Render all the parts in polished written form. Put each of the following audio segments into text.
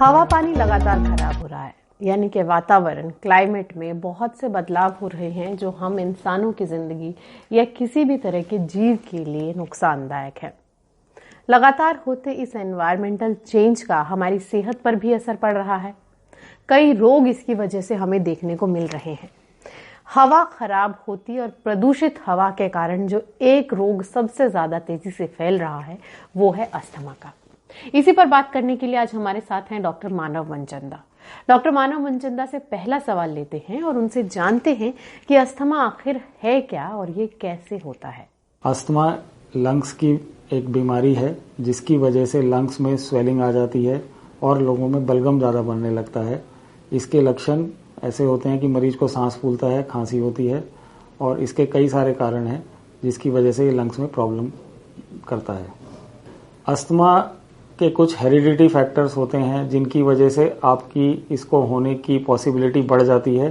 हवा पानी लगातार खराब हो रहा है, यानी कि वातावरण क्लाइमेट में बहुत से बदलाव हो रहे हैं जो हम इंसानों की जिंदगी या किसी भी तरह के जीव के लिए नुकसानदायक है। लगातार होते इस एनवायरमेंटल चेंज का हमारी सेहत पर भी असर पड़ रहा है। कई रोग इसकी वजह से हमें देखने को मिल रहे हैं। हवा खराब होती और प्रदूषित हवा के कारण जो एक रोग सबसे ज्यादा तेजी से फैल रहा है वो है अस्थमा का। इसी पर बात करने के लिए आज हमारे साथ हैं डॉक्टर मानव मनचंदा। डॉक्टर मानव मनचंदा से पहला सवाल लेते हैं और उनसे जानते हैं कि अस्थमा आखिर है क्या और ये कैसे होता है। अस्थमा लंग्स की एक बीमारी है जिसकी वजह से लंग्स में स्वेलिंग आ जाती है और लोगों में बलगम ज़्यादा बनने लगता है। इसके लक्षण ऐसे होते हैं कि मरीज को सांस फूलता है, खांसी होती है और इसके कई सारे कारण हैं जिसकी वजह से ये लंग्स में प्रॉब्लम करता है। अस्थमा के कुछ हेरिडिटी फैक्टर्स होते हैं जिनकी वजह से आपकी इसको होने की पॉसिबिलिटी बढ़ जाती है,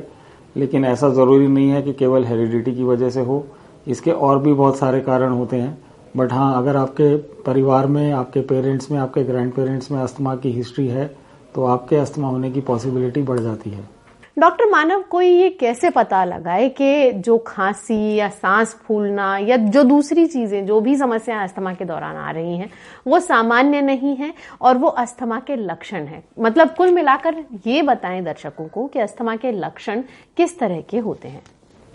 लेकिन ऐसा ज़रूरी नहीं है कि केवल हेरिडिटी की वजह से हो। इसके और भी बहुत सारे कारण होते हैं, बट हाँ, अगर आपके परिवार में, आपके पेरेंट्स में, आपके ग्रैंड पेरेंट्स में अस्थमा की हिस्ट्री है तो आपके अस्थमा होने की पॉसिबिलिटी बढ़ जाती है। डॉक्टर मानव, कोई ये कैसे पता लगाए कि जो खांसी या सांस फूलना या जो दूसरी चीजें जो भी समस्याएं अस्थमा के दौरान आ रही हैं वो सामान्य नहीं है और वो अस्थमा के लक्षण हैं? मतलब कुल मिलाकर ये बताएं दर्शकों को कि अस्थमा के लक्षण किस तरह के होते हैं।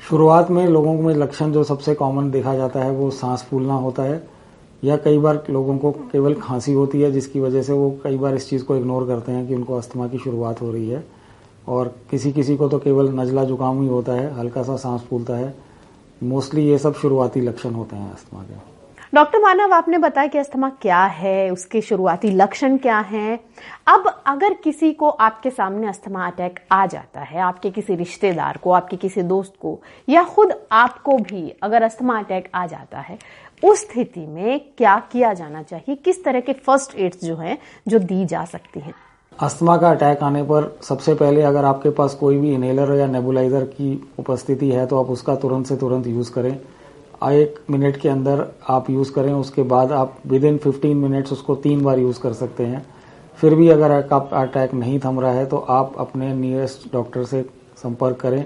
शुरुआत में लोगों में लक्षण जो सबसे कॉमन देखा जाता है वो सांस फूलना होता है, या कई बार लोगों को केवल खांसी होती है जिसकी वजह से वो कई बार इस चीज़ को इग्नोर करते हैं कि उनको अस्थमा की शुरुआत हो रही है। और किसी किसी को तो केवल नज़ला जुकाम ही होता है, हल्का सा सांस फूलता है। मोस्टली ये सब शुरुआती लक्षण होते हैं अस्थमा के। डॉक्टर मानव, आपने बताया कि अस्थमा क्या है, उसके शुरुआती लक्षण क्या हैं। अब अगर किसी को आपके सामने अस्थमा अटैक आ जाता है, आपके किसी रिश्तेदार को, आपके किसी दोस्त को या खुद आपको भी अगर अस्थमा अटैक आ जाता है, उस स्थिति में क्या किया जाना चाहिए? किस तरह के फर्स्ट एड्स जो हैं जो दी जा सकती हैं? अस्थमा का अटैक आने पर सबसे पहले अगर आपके पास कोई भी इनहेलर या नेबुलाइजर की उपस्थिति है तो आप उसका तुरंत से तुरंत यूज़ करें। 1 मिनट के अंदर आप यूज़ करें, उसके बाद आप विदिन 15 मिनट्स उसको 3 बार यूज़ कर सकते हैं। फिर भी अगर आपका अटैक नहीं थम रहा है तो आप अपने नियरेस्ट डॉक्टर से संपर्क करें।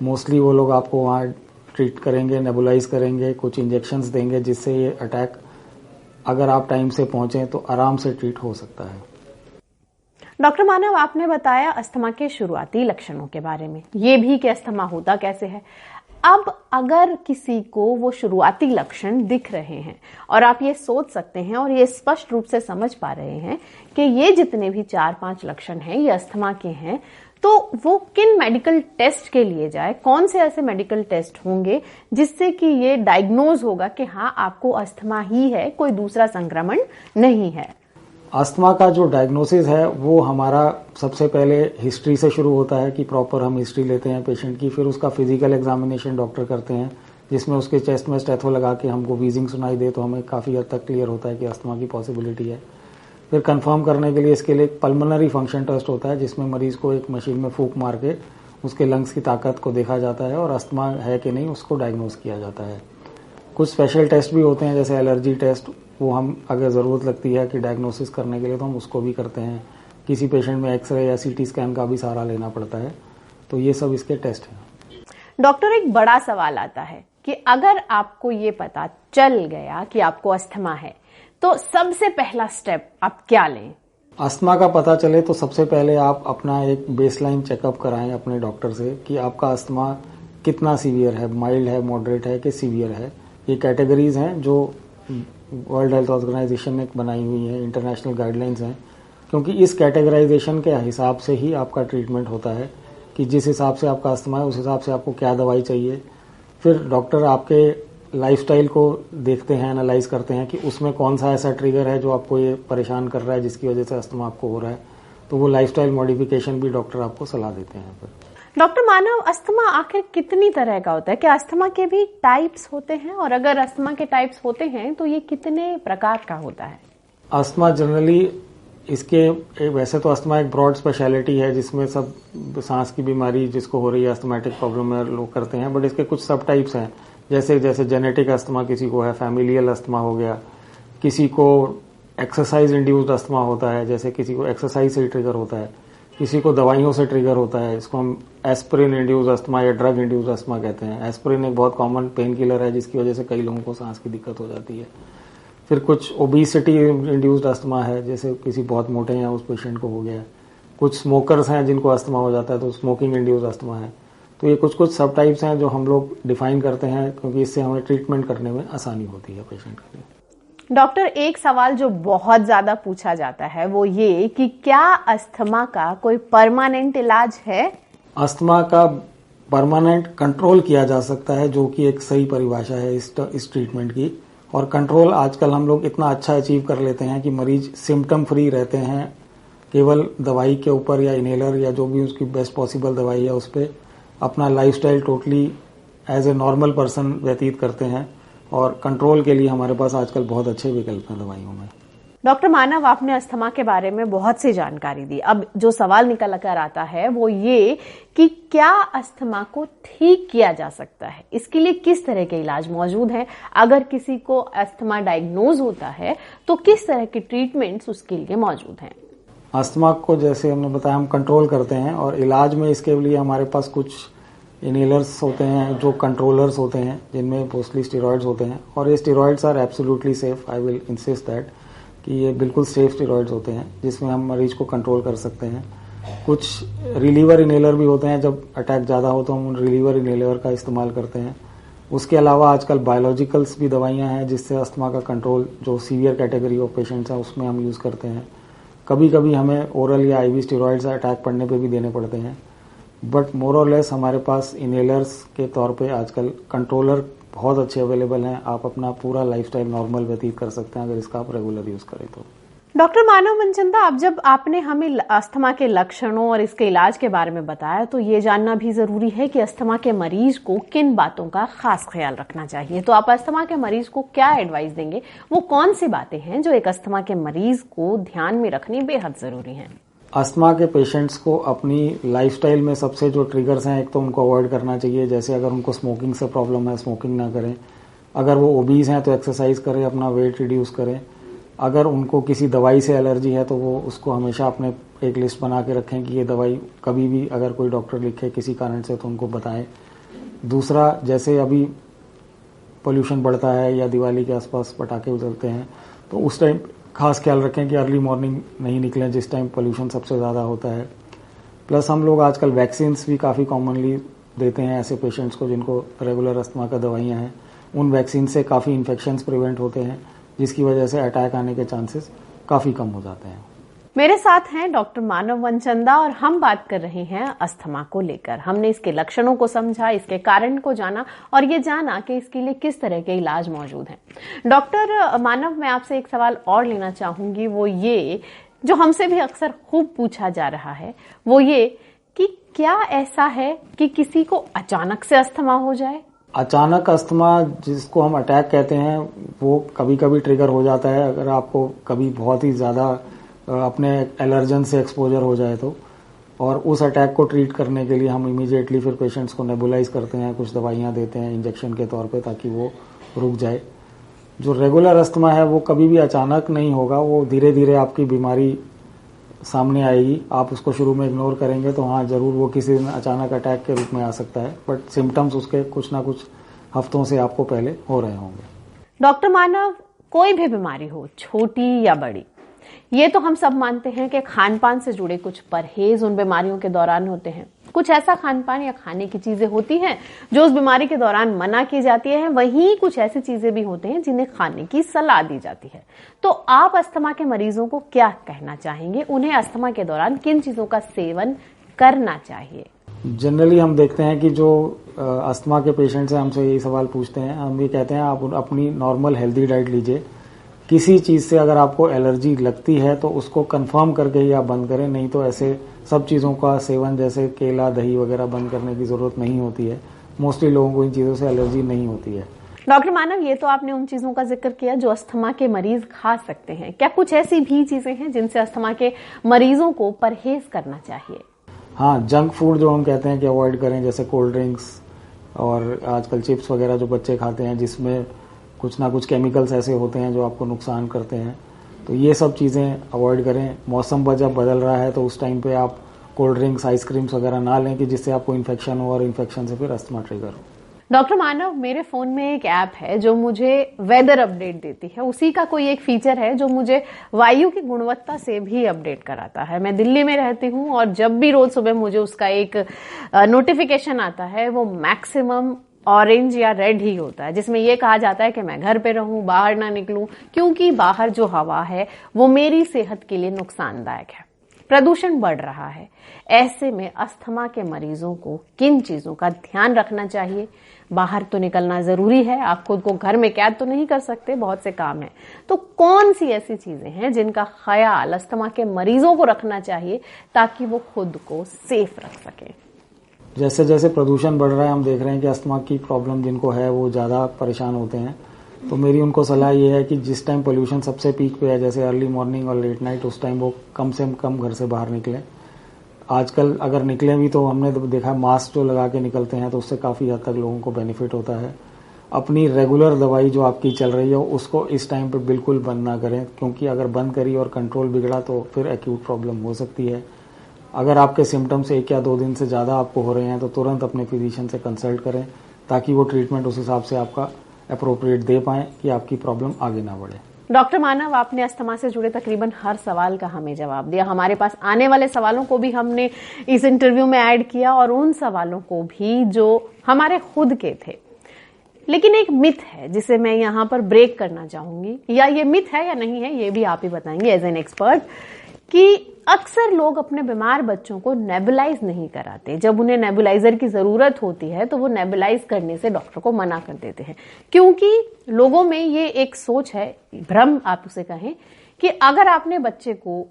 मोस्टली वो लोग आपको वहाँ ट्रीट करेंगे, नेबुलाइज करेंगे, कुछ इंजेक्शंस देंगे जिससे ये अटैक अगर आप टाइम से पहुँचें तो आराम से ट्रीट हो सकता है। डॉक्टर मानव, आपने बताया अस्थमा के शुरुआती लक्षणों के बारे में, ये भी कि अस्थमा होता कैसे है। अब अगर किसी को वो शुरुआती लक्षण दिख रहे हैं और आप ये सोच सकते हैं और ये स्पष्ट रूप से समझ पा रहे हैं कि ये जितने भी 4-5 लक्षण हैं ये अस्थमा के हैं, तो वो किन मेडिकल टेस्ट के लिए जाए? कौन से ऐसे मेडिकल टेस्ट होंगे जिससे कि ये डायग्नोज होगा कि हाँ, आपको अस्थमा ही है, कोई दूसरा संक्रमण नहीं है? अस्थमा का जो डायग्नोसिस है वो हमारा सबसे पहले हिस्ट्री से शुरू होता है कि प्रॉपर हम हिस्ट्री लेते हैं पेशेंट की। फिर उसका फिजिकल एग्जामिनेशन डॉक्टर करते हैं जिसमें उसके चेस्ट में स्टेथो लगा के हमको वीजिंग सुनाई दे तो हमें काफ़ी हद तक क्लियर होता है कि अस्थमा की पॉसिबिलिटी है। फिर कंफर्म करने के लिए इसके लिए एक पल्मोनरी फंक्शन टेस्ट होता है जिसमें मरीज को एक मशीन में फूंक मार के उसके लंग्स की ताकत को देखा जाता है और अस्थमा है कि नहीं उसको डायग्नोज किया जाता है। कुछ स्पेशल टेस्ट भी होते हैं जैसे एलर्जी टेस्ट, वो हम अगर ज़रूरत लगती है कि डायग्नोसिस करने के लिए तो हम उसको भी करते हैं। किसी पेशेंट में एक्सरे या सीटी स्कैन का भी सहारा लेना पड़ता है। तो ये सब इसके टेस्ट हैं। डॉक्टर, एक बड़ा सवाल आता है कि अगर आपको ये पता चल गया कि आपको अस्थमा है तो सबसे पहला स्टेप आप क्या लें? अस्थमा का पता चले तो सबसे पहले आप अपना एक बेसलाइन चेकअप कराएं अपने डॉक्टर से कि आपका अस्थमा कितना सीवियर है, माइल्ड है, मॉडरेट है कि सीवियर है। ये कैटेगरीज हैं जो वर्ल्ड हेल्थ ऑर्गेनाइजेशन ने बनाई हुई है, इंटरनेशनल गाइडलाइंस हैं, क्योंकि इस कैटेगराइजेशन के हिसाब से ही आपका ट्रीटमेंट होता है कि जिस हिसाब से आपका अस्थमा है उस हिसाब से आपको क्या दवाई चाहिए। फिर डॉक्टर आपके लाइफस्टाइल को देखते हैं, एनालाइज करते हैं कि उसमें कौन सा ऐसा ट्रिगर है जो आपको ये परेशान कर रहा है जिसकी वजह से अस्थमा आपको हो रहा है। तो वो लाइफस्टाइल मॉडिफिकेशन भी डॉक्टर आपको सलाह देते हैं। फिर डॉक्टर मानव, अस्थमा आखिर कितनी तरह का होता है? क्या अस्थमा के भी टाइप्स होते हैं और अगर अस्थमा के टाइप्स होते हैं तो ये कितने प्रकार का होता है? अस्थमा जनरली इसके वैसे तो अस्थमा एक ब्रॉड स्पेशलिटी है जिसमें सब सांस की बीमारी जिसको हो रही है अस्थमेटिक प्रॉब्लम में लोग करते हैं, बट इसके कुछ सब टाइप्स हैं। जैसे जेनेटिक अस्थमा किसी को है, फैमिलियल अस्थमा हो गया, किसी को एक्सरसाइज इंड्यूस्ड अस्थमा होता है, जैसे किसी को एक्सरसाइज से ट्रिगर होता है, किसी को दवाइयों से ट्रिगर होता है, इसको हम एस्पिरिन इंड्यूस्ड अस्थमा या ड्रग इंड्यूस्ड अस्थमा कहते हैं। एस्पिरिन एक बहुत कॉमन पेन किलर है जिसकी वजह से कई लोगों को सांस की दिक्कत हो जाती है। फिर कुछ ओबेसिटी इंड्यूस्ड अस्थमा है, जैसे किसी बहुत मोटे हैं उस पेशेंट को हो गया। कुछ स्मोकर्स हैं जिनको अस्थमा हो जाता है तो स्मोकिंग इंड्यूस्ड अस्थमा है। तो ये कुछ सब टाइप्स हैं जो हम लोग डिफाइन करते हैं, क्योंकि इससे हमें ट्रीटमेंट करने में आसानी होती है पेशेंट के लिए। डॉक्टर, एक सवाल जो बहुत ज्यादा पूछा जाता है वो ये कि क्या अस्थमा का कोई परमानेंट इलाज है? अस्थमा का परमानेंट कंट्रोल किया जा सकता है, जो कि एक सही परिभाषा है इस ट्रीटमेंट की। और कंट्रोल आजकल हम लोग इतना अच्छा अचीव कर लेते हैं कि मरीज सिम्टम फ्री रहते हैं, केवल दवाई के ऊपर या इनहेलर या जो भी उसकी बेस्ट पॉसिबल दवाई है उस पर अपना lifestyle totally as a normal person व्यतीत करते हैं। और कंट्रोल के लिए हमारे पास आजकल बहुत अच्छे विकल्प हैं दवाइयों में। डॉक्टर मानव, आपने अस्थमा के बारे में बहुत सी जानकारी दी। अब जो सवाल निकल कर आता है वो ये कि क्या अस्थमा को ठीक किया जा सकता है? इसके लिए किस तरह के इलाज मौजूद हैं? अगर किसी को अस्थमा डायग्नोज होता है तो किस तरह के ट्रीटमेंट्स उसके लिए मौजूद हैं? अस्थमा को जैसे हमने बताया हम कंट्रोल करते हैं, और इलाज में इसके लिए हमारे पास कुछ इनहेलर्स होते हैं जो कंट्रोलर्स होते हैं, जिनमें मोस्टली स्टेरॉइड्स होते हैं। और ये steroids are absolutely safe, I will insist that कि ये बिल्कुल सेफ स्टेरॉइड्स होते हैं जिसमें हम मरीज को कंट्रोल कर सकते हैं। कुछ रिलीवर इनहेलर भी होते हैं, जब अटैक ज़्यादा हो तो हम उन रिलीवर इनहेलर का इस्तेमाल करते हैं। उसके अलावा आजकल बायोलॉजिकल्स भी दवाइयाँ हैं जिससे अस्थमा का कंट्रोल, जो सीवियर कैटेगरी ऑफ पेशेंट्स हैं उसमें हम यूज़ करते हैं। कभी कभी हमें ओरल या आईवी स्टेरॉइड्स अटैक पड़ने पे भी देने पड़ते हैं, बट मोर और लेस हमारे पास इनहेलर्स के तौर पे आजकल कंट्रोलर बहुत अच्छे अवेलेबल हैं। आप अपना पूरा लाइफस्टाइल नॉर्मल व्यतीत कर सकते हैं अगर इसका आप रेगुलर यूज करें तो। डॉक्टर मानव मनचंदा, अब जब आपने हमें अस्थमा के लक्षणों और इसके इलाज के बारे में बताया तो ये जानना भी जरूरी है कि अस्थमा के मरीज को किन बातों का खास ख्याल रखना चाहिए। तो आप अस्थमा के मरीज को क्या एडवाइस देंगे? वो कौन सी बातें हैं जो एक अस्थमा के मरीज को ध्यान में रखनी बेहद जरूरी है? अस्थमा के पेशेंट्स को अपनी लाइफस्टाइल में सबसे जो ट्रिगर्स हैं, एक तो उनको अवॉइड करना चाहिए। जैसे अगर उनको स्मोकिंग से प्रॉब्लम है, स्मोकिंग ना करें। अगर वो ओबीज हैं तो एक्सरसाइज करें, अपना वेट रिड्यूस करें। अगर उनको किसी दवाई से एलर्जी है तो वो उसको हमेशा अपने एक लिस्ट बना के रखें कि ये दवाई कभी भी अगर कोई डॉक्टर लिखे किसी कारण से तो उनको बताएं। दूसरा, जैसे अभी पोल्यूशन बढ़ता है या दिवाली के आसपास पटाखे उछलते हैं तो उस टाइम खास ख्याल रखें कि अर्ली मॉर्निंग नहीं निकलें जिस टाइम पोल्यूशन सबसे ज़्यादा होता है। प्लस हम लोग आजकल वैक्सीन्स भी काफ़ी कॉमनली देते हैं ऐसे पेशेंट्स को जिनको रेगुलर अस्थमा का दवाइयाँ हैं। उन वैक्सीन से काफ़ी इन्फेक्शंस प्रिवेंट होते हैं जिसकी वजह से अटैक आने के चांसेस काफ़ी कम हो जाते हैं। मेरे साथ हैं डॉक्टर मानव मनचंदा और हम बात कर रहे हैं अस्थमा को लेकर। हमने इसके लक्षणों को समझा, इसके कारण को जाना और ये जाना कि इसके लिए किस तरह के इलाज मौजूद हैं। डॉक्टर मानव, मैं आपसे एक सवाल और लेना चाहूंगी, वो ये जो हमसे भी अक्सर खूब पूछा जा रहा है, वो ये कि क्या ऐसा है कि किसी को अचानक से अस्थमा हो जाए? अचानक अस्थमा, जिसको हम अटैक कहते हैं, वो कभी कभी ट्रिगर हो जाता है अगर आपको कभी बहुत ही ज़्यादा अपने एलर्जन से एक्सपोजर हो जाए तो। और उस अटैक को ट्रीट करने के लिए हम इमीडिएटली फिर पेशेंट्स को नेबुलाइज करते हैं, कुछ दवाइयाँ देते हैं इंजेक्शन के तौर पे ताकि वो रुक जाए। जो रेगुलर अस्थमा है वो कभी भी अचानक नहीं होगा, वो धीरे धीरे आपकी बीमारी सामने आएगी। आप उसको शुरू में इग्नोर करेंगे तो हाँ ज़रूर वो किसी दिन अचानक अटैक के रूप में आ सकता है, बट सिम्टम्स उसके कुछ ना कुछ हफ्तों से आपको पहले हो रहे होंगे। डॉक्टर मानव, कोई भी बीमारी हो, छोटी या बड़ी, ये तो हम सब मानते हैं कि खान पान से जुड़े कुछ परहेज उन बीमारियों के दौरान होते हैं। कुछ ऐसा खान पान या खाने की चीजें होती हैं जो उस बीमारी के दौरान मना की जाती है, वहीं कुछ ऐसी चीजें भी होते हैं जिन्हें खाने की सलाह दी जाती है। तो आप अस्थमा के मरीजों को क्या कहना चाहेंगे? उन्हें अस्थमा के दौरान किन चीजों का सेवन करना चाहिए? जनरली हम देखते हैं कि जो अस्थमा के पेशेंट्स हैं हमसे यही सवाल पूछते हैं। हम ये कहते हैं आप अपनी नॉर्मल हेल्दी डाइट लीजिए। किसी चीज़ से अगर आपको एलर्जी लगती है तो उसको कंफर्म करके ही आप बंद करें, नहीं तो ऐसे सब चीज़ों का सेवन जैसे केला, दही वगैरह बंद करने की ज़रूरत नहीं होती है। मोस्टली लोगों को इन चीज़ों से एलर्जी नहीं होती है। डॉक्टर मानव, ये तो आपने उन चीज़ों का जिक्र किया जो अस्थमा के मरीज खा सकते हैं। क्या कुछ ऐसी भी चीज़ें हैं जिनसे अस्थमा के मरीजों को परहेज करना चाहिए? हाँ, जंक फूड जो हम कहते हैं कि अवॉइड करें, जैसे कोल्ड ड्रिंक्स और आजकल चिप्स वगैरह जो बच्चे खाते हैं जिसमें कुछ ना कुछ केमिकल्स ऐसे होते हैं जो आपको नुकसान करते हैं। तो ये सब चीज़ें अवॉइड करें। मौसम जब बदल रहा है तो उस टाइम पे आप कोल्ड ड्रिंक्स, आइसक्रीम्स वगैरह ना लें कि जिससे आपको इन्फेक्शन हो और इन्फेक्शन से फिर अस्थमा ट्रिगर हो। डॉक्टर मानव, मेरे फोन में एक ऐप है जो मुझे वेदर अपडेट देती है। उसी का कोई एक फीचर है जो मुझे वायु की गुणवत्ता से भी अपडेट कराता है। मैं दिल्ली में रहती हूँ और जब भी रोज सुबह मुझे उसका एक नोटिफिकेशन आता है वो मैक्सिमम ऑरेंज या रेड ही होता है, जिसमें यह कहा जाता है कि मैं घर पे रहूं, बाहर ना निकलूं, क्योंकि बाहर जो हवा है वो मेरी सेहत के लिए नुकसानदायक है। प्रदूषण बढ़ रहा है। ऐसे में अस्थमा के मरीजों को किन चीजों का ध्यान रखना चाहिए? बाहर तो निकलना जरूरी है, आप खुद को घर में कैद तो नहीं कर सकते, बहुत से काम हैं। तो कौन सी ऐसी चीजें हैं जिनका ख्याल अस्थमा के मरीजों को रखना चाहिए ताकि वो खुद को सेफ रख सके? जैसे जैसे प्रदूषण बढ़ रहा है, हम देख रहे हैं कि अस्थमा की प्रॉब्लम जिनको है वो ज़्यादा परेशान होते हैं। तो मेरी उनको सलाह ये है कि जिस टाइम पोल्यूशन सबसे पीक पे है, जैसे अर्ली मॉर्निंग और लेट नाइट, उस टाइम वो कम से कम घर से बाहर निकलें। आजकल अगर निकलें भी तो हमने देखा मास्क जो लगा के निकलते हैं तो उससे काफ़ी हद तक लोगों को बेनिफिट होता है। अपनी रेगुलर दवाई जो आपकी चल रही है उसको इस टाइम पे बिल्कुल बंद ना करें, क्योंकि अगर बंद करी और कंट्रोल बिगड़ा तो फिर एक्यूट प्रॉब्लम हो सकती है। अगर आपके सिम्टम्स 1 या 2 दिन से ज़्यादा आपको हो रहे हैं तो तुरंत अपने फिजिशियन से कंसल्ट करें ताकि वो ट्रीटमेंट उस हिसाब से आपका अप्रोप्रिएट दे पाएं कि आपकी प्रॉब्लम आगे ना बढ़े। डॉक्टर मानव, आपने अस्थमा से जुड़े तकरीबन हर सवाल का हमें जवाब दिया। हमारे पास आने वाले सवालों को भी हमने इस इंटरव्यू में ऐड किया और उन सवालों को भी जो हमारे खुद के थे। लेकिन एक मिथ है जिसे मैं यहाँ पर ब्रेक करना चाहूंगी, या ये मिथ है या नहीं है ये भी आप ही बताएंगे एज एन एक्सपर्ट, कि अक्सर लोग अपने बीमार बच्चों को नेबुलाइज नहीं कराते। जब उन्हें नेबुलाइजर की जरूरत होती है तो वो नेबुलाइज करने से डॉक्टर को मना कर देते हैं, क्योंकि लोगों में ये एक सोच है, भ्रम आप उसे कहें, कि अगर आपने बच्चे को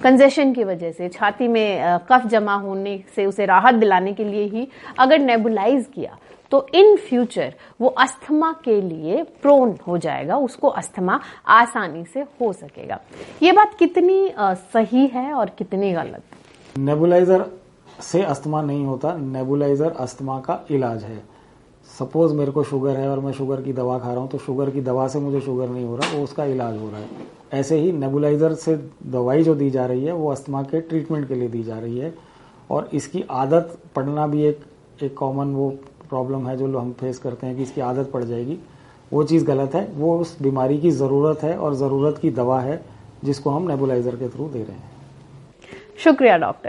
कंजेशन की वजह से, छाती में कफ जमा होने से उसे राहत दिलाने के लिए ही अगर नेबुलाइज किया तो इन फ्यूचर वो अस्थमा के लिए प्रोन हो जाएगा, उसको अस्थमा आसानी से हो सकेगा। ये बात कितनी सही है और कितनी गलत? नेबुलाइजर से अस्थमा नहीं होता, नेबुलाइजर अस्थमा का इलाज है। सपोज मेरे को शुगर है और मैं शुगर की दवा खा रहा हूँ तो शुगर की दवा से मुझे शुगर नहीं हो रहा, वो उसका इलाज हो रहा है। ऐसे ही नेबुलाइजर से दवाई जो दी जा रही है वो अस्थमा के ट्रीटमेंट के लिए दी जा रही है। और इसकी आदत पड़ना भी एक कॉमन वो प्रॉब्लम है जो हम फेस करते हैं कि इसकी आदत पड़ जाएगी, वो चीज़ गलत है। वो उस बीमारी की ज़रूरत है और ज़रूरत की दवा है जिसको हम नेबुलाइजर के थ्रू दे रहे हैं। शुक्रिया डॉक्टर।